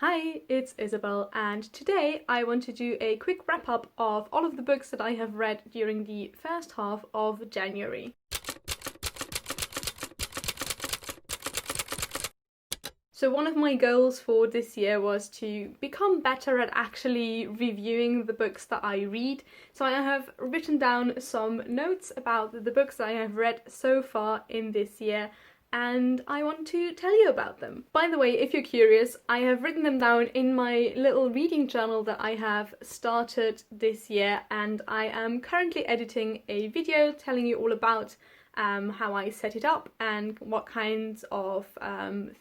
Hi, it's Isabel, and today I want to do a quick wrap up of all of the books that I have read during the first half of January. So one of my goals for this year was to become better at actually reviewing the books that I read. So I have written down some notes about the books that I have read so far in this year, and I want to tell you about them. By the way, if you're curious, I have written them down in my little reading journal that I have started this year, and I am currently editing a video telling you all about how I set it up and what kinds of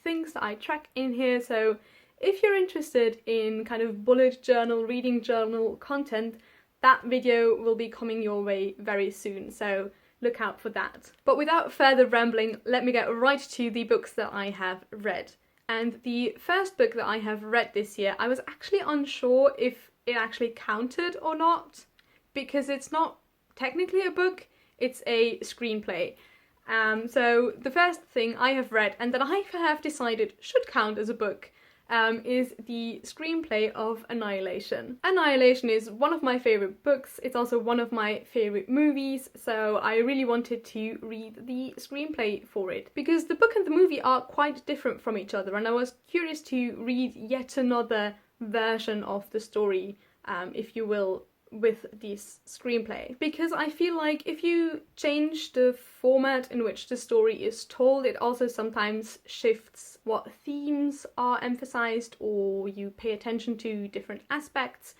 things that I track in here. So if you're interested in kind of bullet journal, reading journal content, that video will be coming your way very soon. So look out for that. But without further rambling, let me get right to the books that I have read. And the first book that I have read this year, I was actually unsure if it actually counted or not, because it's not technically a book, it's a screenplay. So the first thing I have read, and that I have decided should count as a book, is the screenplay of Annihilation. Annihilation is one of my favourite books, it's also one of my favourite movies, so I really wanted to read the screenplay for it. Because the book and the movie are quite different from each other, and I was curious to read yet another version of the story, if you will, with this screenplay. Because I feel like if you change the format in which the story is told, it also sometimes shifts what themes are emphasized, or you pay attention to different aspects.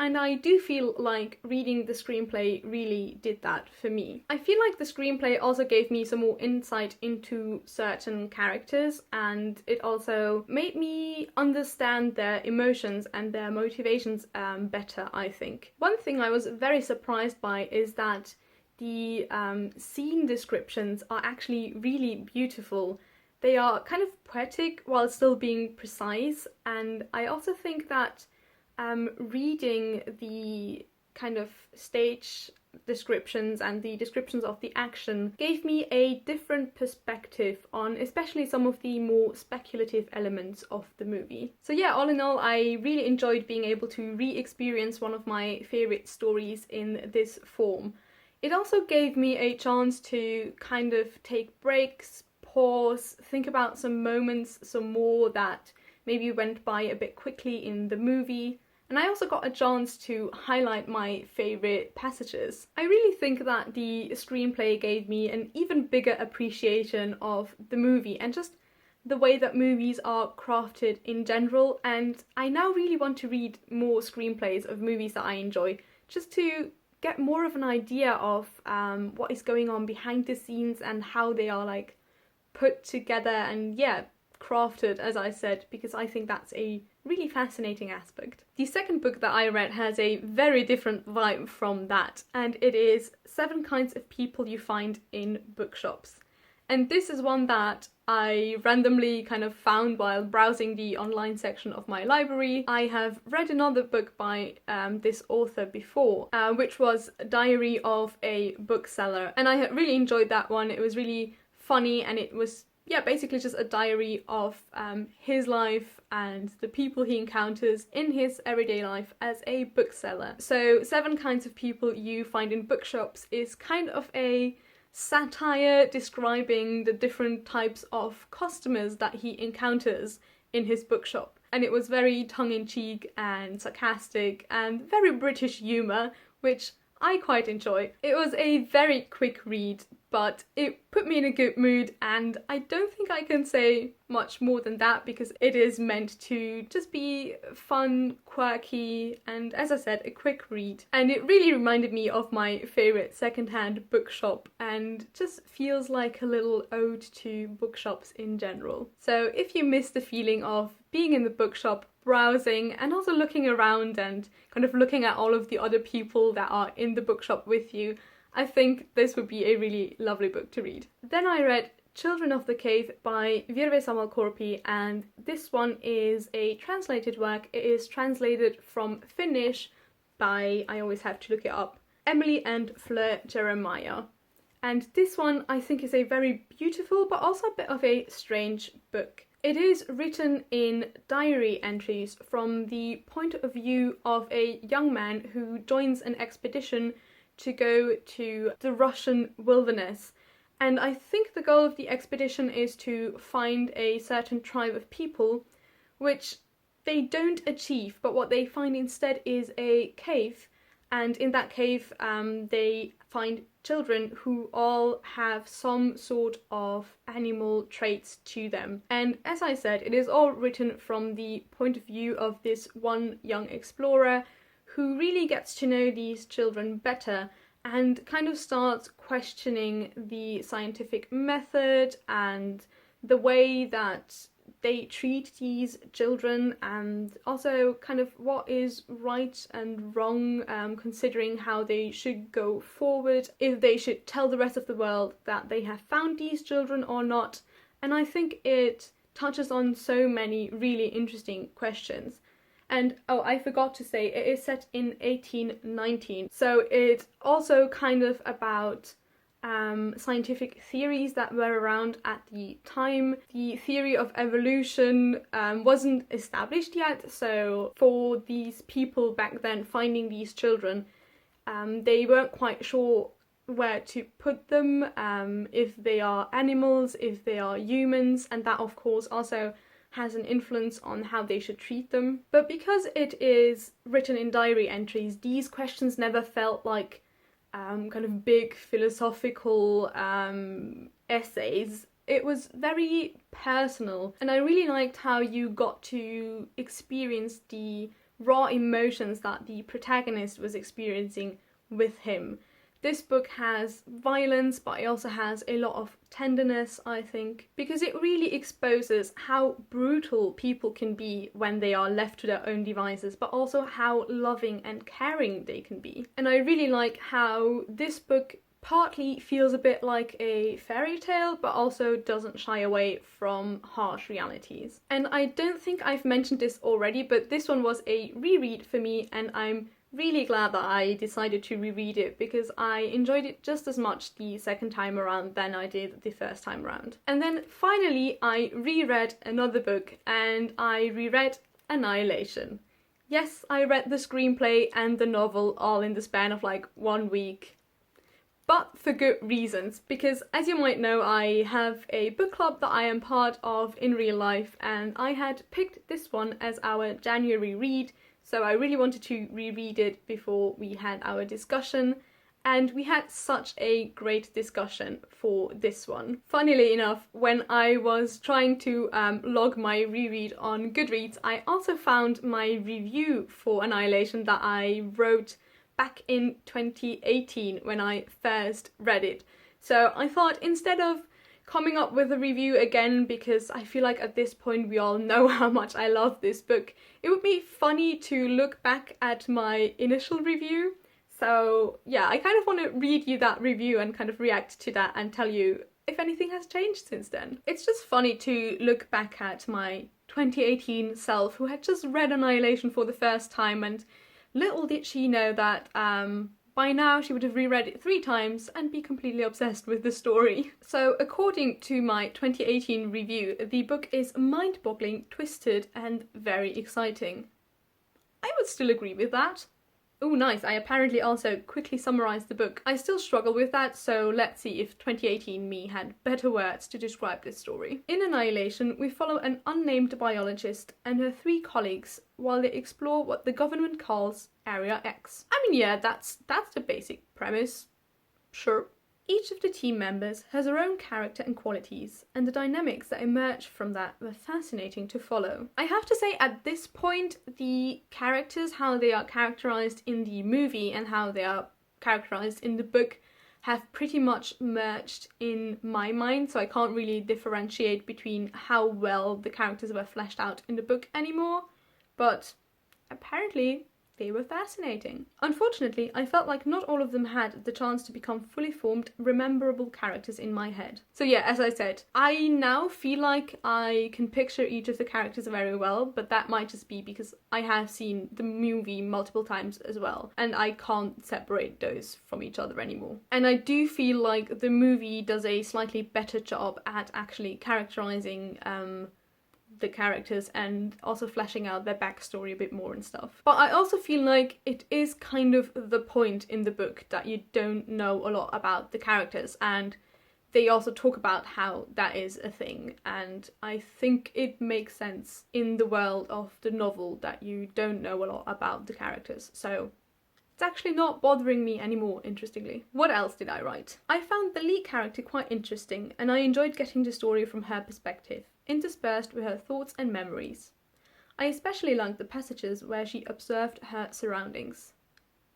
And I do feel like reading the screenplay really did that for me. I feel like the screenplay also gave me some more insight into certain characters, and it also made me understand their emotions and their motivations better, I think. One thing I was very surprised by is that the scene descriptions are actually really beautiful. They are kind of poetic while still being precise, and I also think that reading the kind of stage descriptions and the descriptions of the action gave me a different perspective on especially some of the more speculative elements of the movie. So yeah, all in all, I really enjoyed being able to re-experience one of my favourite stories in this form. It also gave me a chance to kind of take breaks, pause, think about some moments some more that maybe went by a bit quickly in the movie. And I also got a chance to highlight my favourite passages. I really think that the screenplay gave me an even bigger appreciation of the movie and just the way that movies are crafted in general, and I now really want to read more screenplays of movies that I enjoy, just to get more of an idea of what is going on behind the scenes and how they are like put together and yeah, crafted, as I said, because I think that's a really fascinating aspect. The second book that I read has a very different vibe from that, and it is 7 Kinds of People You Find in Bookshops. And this is one that I randomly kind of found while browsing the online section of my library. I have read another book by this author before, which was Diary of a Bookseller, and I had really enjoyed that one. It was really funny, and it was basically just a diary of his life and the people he encounters in his everyday life as a bookseller. So 7 Kinds of People You Find in Bookshops is kind of a satire describing the different types of customers that he encounters in his bookshop. And it was very tongue-in-cheek and sarcastic and very British humour, which I quite enjoy. It was a very quick read, but it put me in a good mood, and I don't think I can say much more than that because it is meant to just be fun, quirky, and as I said, a quick read. And it really reminded me of my favourite secondhand bookshop and just feels like a little ode to bookshops in general. So if you miss the feeling of being in the bookshop, browsing, and also looking around and kind of looking at all of the other people that are in the bookshop with you, I think this would be a really lovely book to read. Then I read Children of the Cave by Virve Sammalkorpi, and this one is a translated work. It is translated from Finnish by, I always have to look it up, Emily and Fleur Jeremiah. And this one I think is a very beautiful but also a bit of a strange book. It is written in diary entries from the point of view of a young man who joins an expedition to go to the Russian wilderness. And I think the goal of the expedition is to find a certain tribe of people, which they don't achieve, but what they find instead is a cave. And in that cave, they find children who all have some sort of animal traits to them. And as I said, it is all written from the point of view of this one young explorer who really gets to know these children better and kind of starts questioning the scientific method and the way that they treat these children, and also kind of what is right and wrong, considering how they should go forward, if they should tell the rest of the world that they have found these children or not. And I think it touches on so many really interesting questions. And oh, I forgot to say, it is set in 1819, so it's also kind of about scientific theories that were around at the time. The theory of evolution wasn't established yet, so for these people back then finding these children, they weren't quite sure where to put them, if they are animals, if they are humans, and that of course also has an influence on how they should treat them. But because it is written in diary entries, these questions never felt like kind of big philosophical essays. It was very personal, and I really liked how you got to experience the raw emotions that the protagonist was experiencing with him. This book has violence, but it also has a lot of tenderness, I think, because it really exposes how brutal people can be when they are left to their own devices, but also how loving and caring they can be. And I really like how this book partly feels a bit like a fairy tale, but also doesn't shy away from harsh realities. And I don't think I've mentioned this already, but this one was a reread for me, and I'm really glad that I decided to reread it because I enjoyed it just as much the second time around than I did the first time around. And then finally I reread another book, and I reread Annihilation. Yes, I read the screenplay and the novel all in the span of like 1 week. But for good reasons, because as you might know, I have a book club that I am part of in real life, and I had picked this one as our January read. So I really wanted to reread it before we had our discussion, and we had such a great discussion for this one. Funnily enough, when I was trying to log my reread on Goodreads, I also found my review for Annihilation that I wrote back in 2018 when I first read it. So I thought, instead of coming up with a review again, because I feel like at this point we all know how much I love this book, it would be funny to look back at my initial review. So yeah, I kind of want to read you that review and kind of react to that and tell you if anything has changed since then. It's just funny to look back at my 2018 self, who had just read Annihilation for the first time, and little did she know that by now she would have reread it 3 times and be completely obsessed with the story. So according to my 2018 review, the book is mind-boggling, twisted, and very exciting. I would still agree with that. Oh nice, I apparently also quickly summarised the book. I still struggle with that, so let's see if 2018 me had better words to describe this story. In Annihilation, we follow an unnamed biologist and her 3 colleagues while they explore what the government calls Area X. I mean, yeah, that's the basic premise. Sure. Each of the team members has their own character and qualities, and the dynamics that emerge from that were fascinating to follow. I have to say, at this point, the characters, how they are characterised in the movie and how they are characterised in the book, have pretty much merged in my mind, so I can't really differentiate between how well the characters were fleshed out in the book anymore, but apparently they were fascinating. Unfortunately, I felt like not all of them had the chance to become fully formed, rememberable characters in my head. So yeah, as I said, I now feel like I can picture each of the characters very well, but that might just be because I have seen the movie multiple times as well, and I can't separate those from each other anymore. And I do feel like the movie does a slightly better job at actually characterizing the characters and also fleshing out their backstory a bit more and stuff. But I also feel like it is kind of the point in the book that you don't know a lot about the characters, and they also talk about how that is a thing, and I think it makes sense in the world of the novel that you don't know a lot about the characters. So it's actually not bothering me anymore, interestingly. What else did I write? I found the lead character quite interesting, and I enjoyed getting the story from her perspective, interspersed with her thoughts and memories. I especially liked the passages where she observed her surroundings.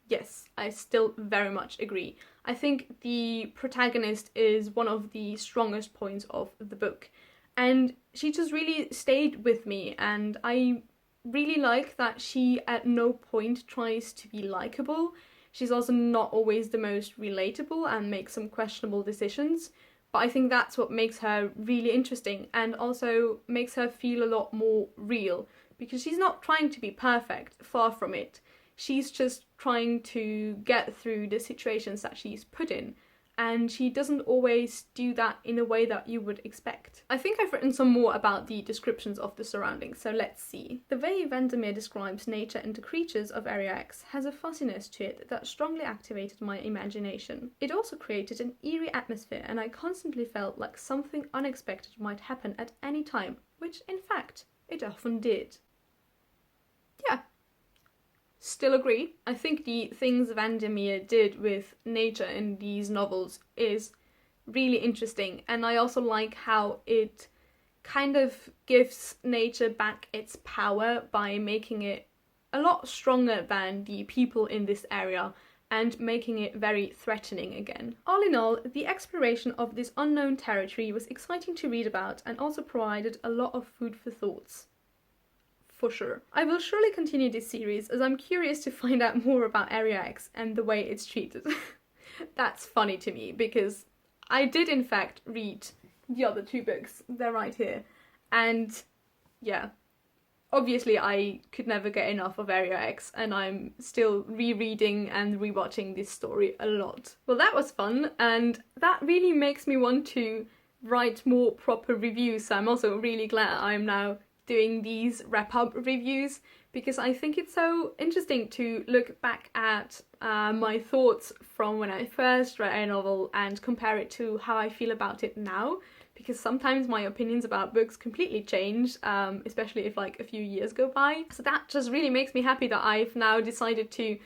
Yes, I still very much agree. I think the protagonist is one of the strongest points of the book, and she just really stayed with me, and I really like that she at no point tries to be likable. She's also not always the most relatable and makes some questionable decisions, but I think that's what makes her really interesting and also makes her feel a lot more real, because she's not trying to be perfect, far from it. She's just trying to get through the situations that she's put in, and she doesn't always do that in a way that you would expect. I think I've written some more about the descriptions of the surroundings, so let's see. The way VanderMeer describes nature and the creatures of Area X has a fuzziness to it that strongly activated my imagination. It also created an eerie atmosphere, and I constantly felt like something unexpected might happen at any time, which in fact it often did. Yeah. Still agree. I think the things VanderMeer did with nature in these novels is really interesting, and I also like how it kind of gives nature back its power by making it a lot stronger than the people in this area and making it very threatening again. All in all, the exploration of this unknown territory was exciting to read about and also provided a lot of food for thoughts. For sure. I will surely continue this series as I'm curious to find out more about Area X and the way it's treated. That's funny to me because I did in fact read the other two books. They're right here. And yeah, obviously I could never get enough of Area X, and I'm still rereading and rewatching this story a lot. Well, that was fun, and that really makes me want to write more proper reviews, so I'm also really glad I'm now doing these wrap-up reviews, because I think it's so interesting to look back at my thoughts from when I first read a novel and compare it to how I feel about it now, because sometimes my opinions about books completely change, especially if like a few years go by. So that just really makes me happy that I've now decided to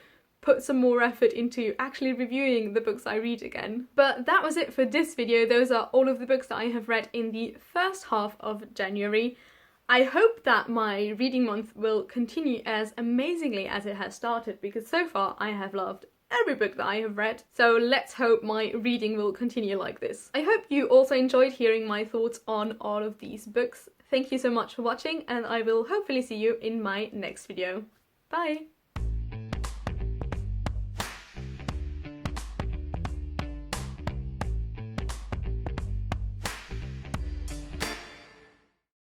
put some more effort into actually reviewing the books I read again. But that was it for this video. Those are all of the books that I have read in the first half of January. I hope that my reading month will continue as amazingly as it has started, because so far I have loved every book that I have read, so let's hope my reading will continue like this. I hope you also enjoyed hearing my thoughts on all of these books. Thank you so much for watching, and I will hopefully see you in my next video. Bye!